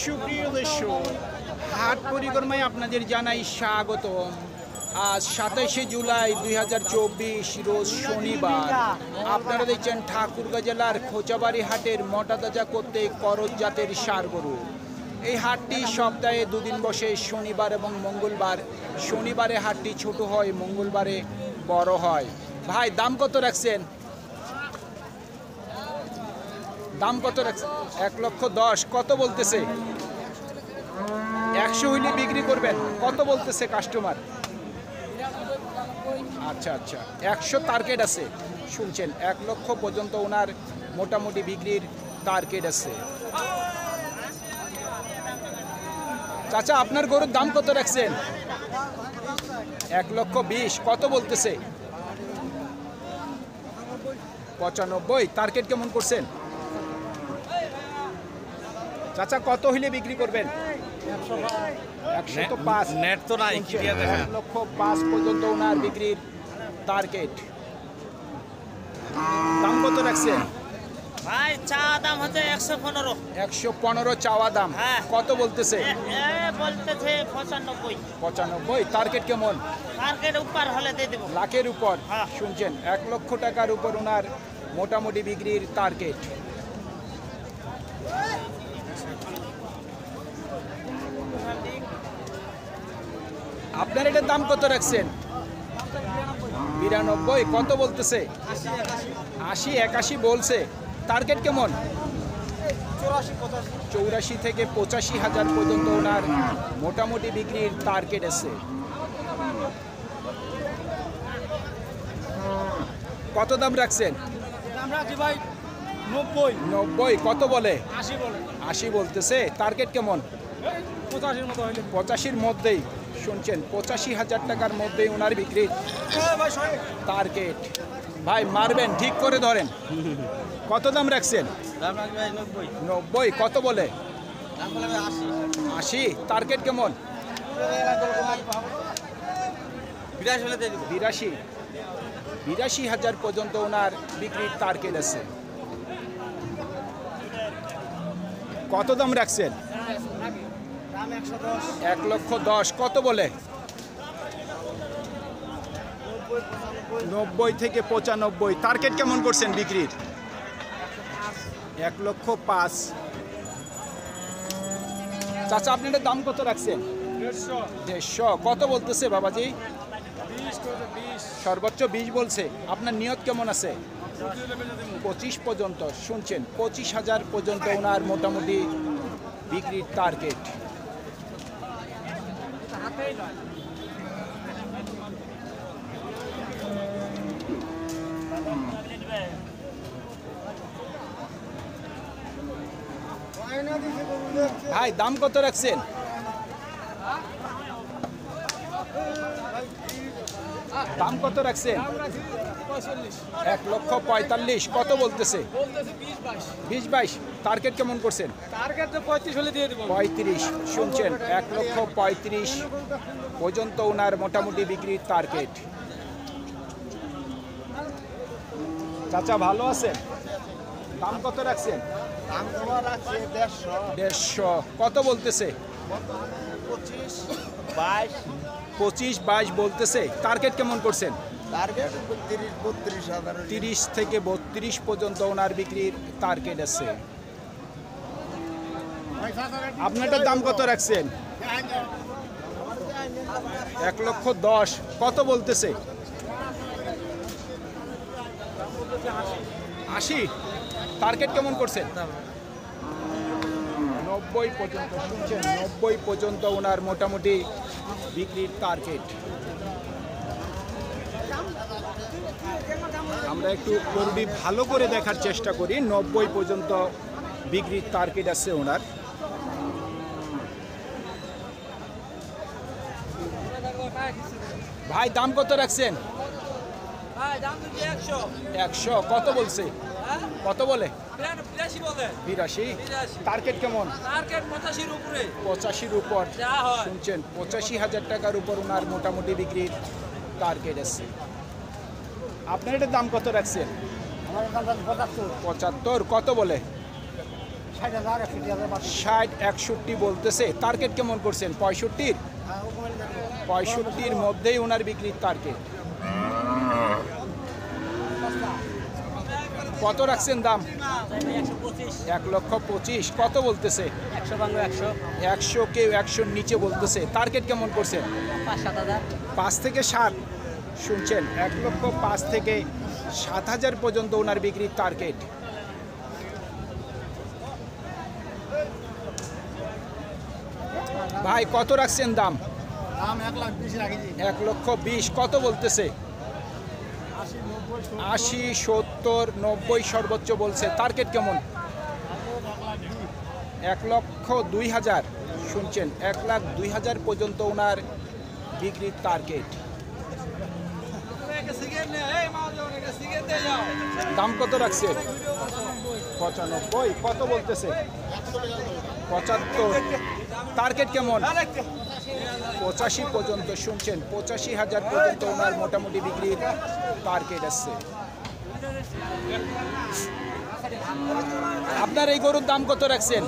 সুপ্রিয় দর্শক, হাট পরিক্রমায় আপনাদের জানাই স্বাগতম। আজ 27শে জুলাই 2024 রোজ শনিবার। আপনারা দেখছেন ঠাকুরগাঁ জেলার খোঁচাবাড়ি হাটের মোটা তাজা করতে করজ জাতের ষাঁড় গরু। এই হাটটি সপ্তাহে দুদিন বসে, শনিবার এবং মঙ্গলবার। শনিবারে হাটটি ছোট হয়, মঙ্গলবারে বড় হয়। ভাই দাম কত রাখছেন? দাম কত রাখছেন? 1,10,000। কত বলতেছে? 100 হইলে বিক্রি করবেন। কত বলতেছে কাস্টমার? আচ্ছা আচ্ছা, 100 টার্গেট আছে। শুনছেন, 1 লক্ষ পর্যন্ত ওনার মোটামুটি বিক্রির টার্গেট আছে। চাচা, আপনার গরুর দাম কত রাখছেন? 1,20,000। কত বলতেছে? 95। টার্গেট কেমন করছেন? চাচা কত হইলে বিক্রি করবেন? 105। নেট তো নাই, 1,05,000 পর্যন্ত ওনার বিক্রির টার্গেট। দাম কত রাখছেন? ভাই চা দাম হচ্ছে 115। 115 চাওয়া দাম। হ্যাঁ। কত বলতেছে? বলতেছে 95। 95। টার্গেট কেমন? টার্গেট উপর হলে দিয়ে দেবো। লাখের উপর। হ্যাঁ। শুনছেন, 1 লক্ষ টাকার উপর ওনার মোটামুটি বিক্রির টার্গেট। আপনার এটার দাম কত রাখছেন? 92। কত বলতেছে? 80, 81 বলছে। টার্গেট কেমন? 84 থেকে 85,000 পর্যন্ত ওনার মোটামুটি বিক্রির টার্গেট আছে। কত দাম রাখছেন? 90। কত বলে? 80 বলতেছে। টার্গেট কেমন? 85-র মধ্যেই। শুনছেন, 85,000 টাকার মধ্যেই ওনার বিক্রির টার্গেট। ভাই মারবেন, ঠিক করে ধরেন। কত দাম রাখছেন? 90। কত বলে? 80। টার্গেট কেমন? 82,000 পর্যন্ত ওনার বিক্রির টার্গেট আছে। কত দাম রাখছেন? 1,10,000। কত বলে? 90 থেকে 95। টার্গেট কেমন করছেন বিক্রির? 1,05,000। চাচা, আপনাদের দাম কত রাখছেন? 150। কত বলতেছে বাবাজি? সর্বোচ্চ 20 বলছে। আপনার নিয়ত কেমন আছে? 25 পর্যন্ত। শুনছেন, 25,000 পর্যন্ত ওনার মোটামুটি বিক্রির টার্গেট। ভাই দাম কত রাখছেন? দাম কত রাখছেন? 1,45,000। কত বলতেছে? 20-22। টার্গেট কেমন করছেন? 35। শুনছেন, 1,35,000 পর্যন্ত ওনার মোটামুটি বিক্রির টার্গেট। চাচা ভালো আছেন? দাম কত রাখছেন? 150। কত বলতেছে? 25-22 বলতেছে। টার্গেট কেমন করছেন? 30 থেকে 32 পর্যন্ত ওনার বিক্রির টার্গেট আছে। আপনারটার দাম কত রাখছেন? 1,10,000। কত বলতেছে? 80। টার্গেট কেমন করছেন? 90 পর্যন্ত। শুনছেন, 90 পর্যন্ত ওনার মোটামুটি বিক্রির টার্গেট। আমরা একটু গরুটি ভালো করে দেখার চেষ্টা করি। 90 পর্যন্ত বিক্রির টার্গেট আছে ওনার। ভাই দাম কত রাখছেন? 100। কত বলছে? কত বলে? 82। টার্গেট কেমন? 85-র উপর। শুনছেন, 85,000 টাকার উপর ওনার মোটামুটি বিক্রির টার্গেট আছে। আপনার এটার দাম কত রাখছেন? 75। কত বলে? 60-61 বলতেছে। টার্গেট কেমন করছেন? 65? 65-র মধ্যেই ওনার বিক্রির টার্গেট। কত রাখছেন দাম? 1,25,000। কত বলতেছে? 100 কেউ 100-র নিচে বলতেছে। টার্গেট কেমন করছেন? 5 থেকে 7। শুনছেন, 1,05,000 থেকে 7,000 পর্যন্ত ওনার বিক্রির টার্গেট। ভাই কত রাখছেন দাম? 1,20,000। কত বলতেছে? 80, 70, 90 সর্বোচ্চ বলছে। টার্গেট কেমন? 1,02,000। শুনছেন, 1,02,000 পর্যন্ত ওনার বিক্রির টার্গেট। দাম কত রাখছে? 95। কত বলতেছে? 75। টার্গেট কেমন? 85 পর্যন্ত। শুনছেন, 85,000 পর্যন্ত ওনার মোটামুটি বিক্রির টার্গেট আছে। আপনার এই গরুর দাম কত রাখছেন?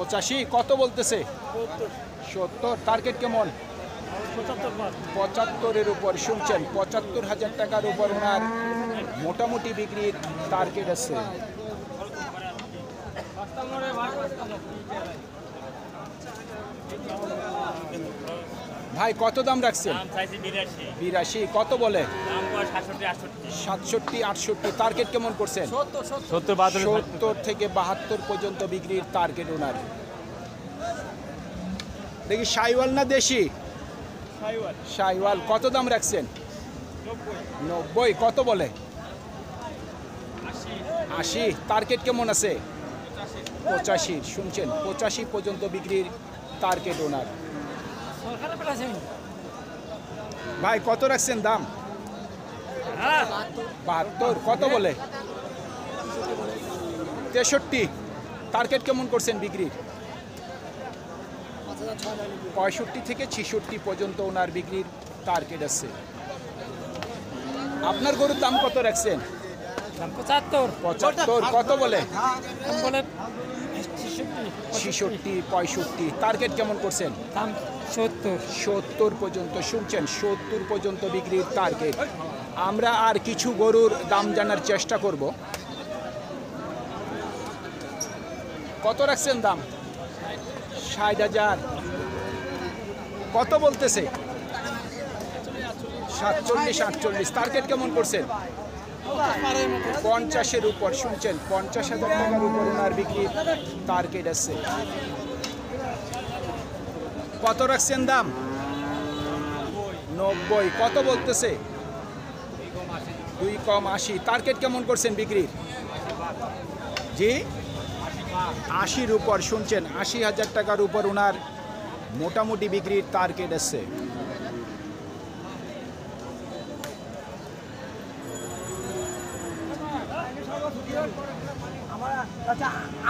85। কত বলতেছে? 70। টার্গেট কেমন? 75-এর উপর। শুনছেন, 75,000 টাকার উপর ওনার মোটামুটি বিক্রির টার্গেট আছে। ভাই কত দাম রাখছেন? 82। কত বলে? 67-68। টার্গেট কেমন করছেন? 70 থেকে 72 পর্যন্ত বিক্রির টার্গেট ওনার। দেখি শাইওয়াল না দেশি? শাইওয়াল। কত দাম রাখছেন? 90। কত বলে? 80। টার্গেট কেমন আছে? 85। শুনছেন, 85 পর্যন্ত বিক্রির টার্গেট ওনার। ভাই কত রাখছেন দাম? 72। কত বলে? 63। টার্গেট কেমন করছেন বিক্রির? 65 থেকে 66 পর্যন্ত ওনার বিক্রির টার্গেট আছে। আপনার গরুর দাম কত রাখছেন? 75। কত বলে? 66, 65। টার্গেট কেমন করছেন? 70 পর্যন্ত। শুনছেন, 70 পর্যন্ত বিক্রির টার্গেট। আমরা আর কিছু গরুর দাম জানার চেষ্টা করব। কত রাখছেন দাম? 60,000। কত বলতেছে? 47-48। টার্গেট কেমন করছেন? 50-এর উপর। শুনছেন, 50,000 টাকার উপর ওনার বিক্রির টার্গেট আছে। কত রাখছেন দাম? 90। কত বলতেছে? 2 কম 80। টার্গেট কেমন করছেন বিক্রির? জি, 80-র উপর। শুনছেন, 80,000 টাকার উপর ওনার মোটামুটি বিক্রির টার্গেট আছে।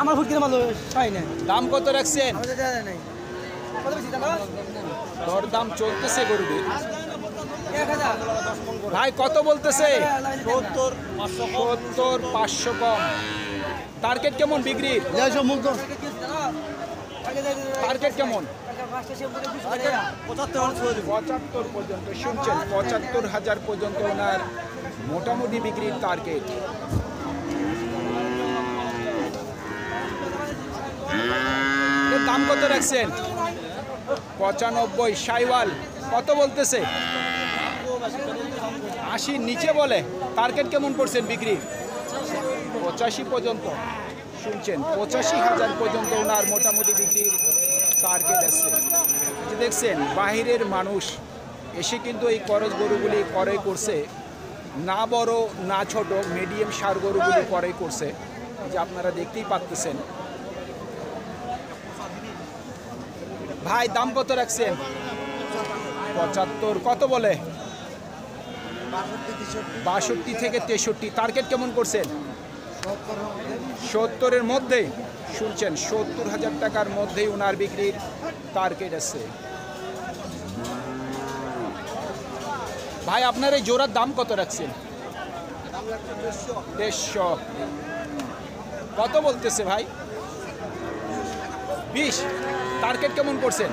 আমার ফুট কিনে ভালো হয় না। দাম কত রাখছেন? দর দাম চলতেছে গরুটির। ভাই কত বলতেছে? 70, 500 কম। টার্গেট কেমন বিক্রির? টার্গেট কেমন? 75 পর্যন্ত। শুনছেন, 75,000 পর্যন্ত ওনার মোটামুটি বিক্রির টার্গেট। দাম কত রাখছেন? 95। শাইওয়াল। কত বলতেছে? 80 নিচে বলে। টার্গেট কেমন করছেন বিক্রি? 85 পর্যন্ত। শুনছেন, 85,000 পর্যন্ত ওনার মোটামুটি বিক্রির টার্গেট আছে। দেখছেন, বাহিরের মানুষ এসে কিন্তু এই করজ গরুগুলি ক্রয় করছে। না বড় না ছোট, মিডিয়াম সার গরুগুলি ক্রয় করছে, যে আপনারা দেখতেই পাচ্ছেন। ভাই দাম কত রাখছেন? 75। কত বলে? 62 থেকে 63। টার্গেট কেমন করছেন? 70-এর মধ্যে। শুনছেন, 70,000 টাকার মধ্যেই ওনার বিক্রির টার্গেট আছে। ভাই আপনার এই জোড়ার দাম কত রাখছেন? 150। কত বলতেছে ভাই? 20। টার্গেট কেমন করছেন?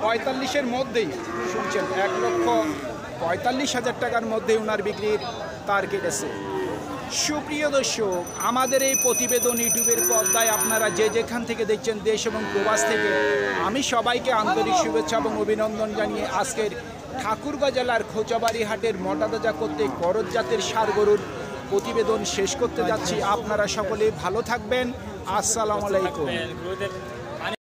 45-এর মধ্যেই শুনছেন, 1,45,000 টাকার মধ্যে ওনার বিক্রির টার্গেট আছে। সুপ্রিয় দর্শক, আমাদের এই প্রতিবেদন ইউটিউবের পর্দায় আপনারা যে যেখান থেকে দেখছেন, দেশ এবং প্রবাস থেকে, আমি সবাইকে আন্তরিক শুভেচ্ছা এবং অভিনন্দন জানিয়ে আজকের ঠাকুরগাঁ জেলার খোঁচাবাড়ি হাটের মোটাতাজা করতে করজ জাতের ষাঁড় গরুর প্রতিবেদন শেষ করতে যাচ্ছি। আপনারা সকলে ভালো থাকবেন। আসসালামু আলাইকুম।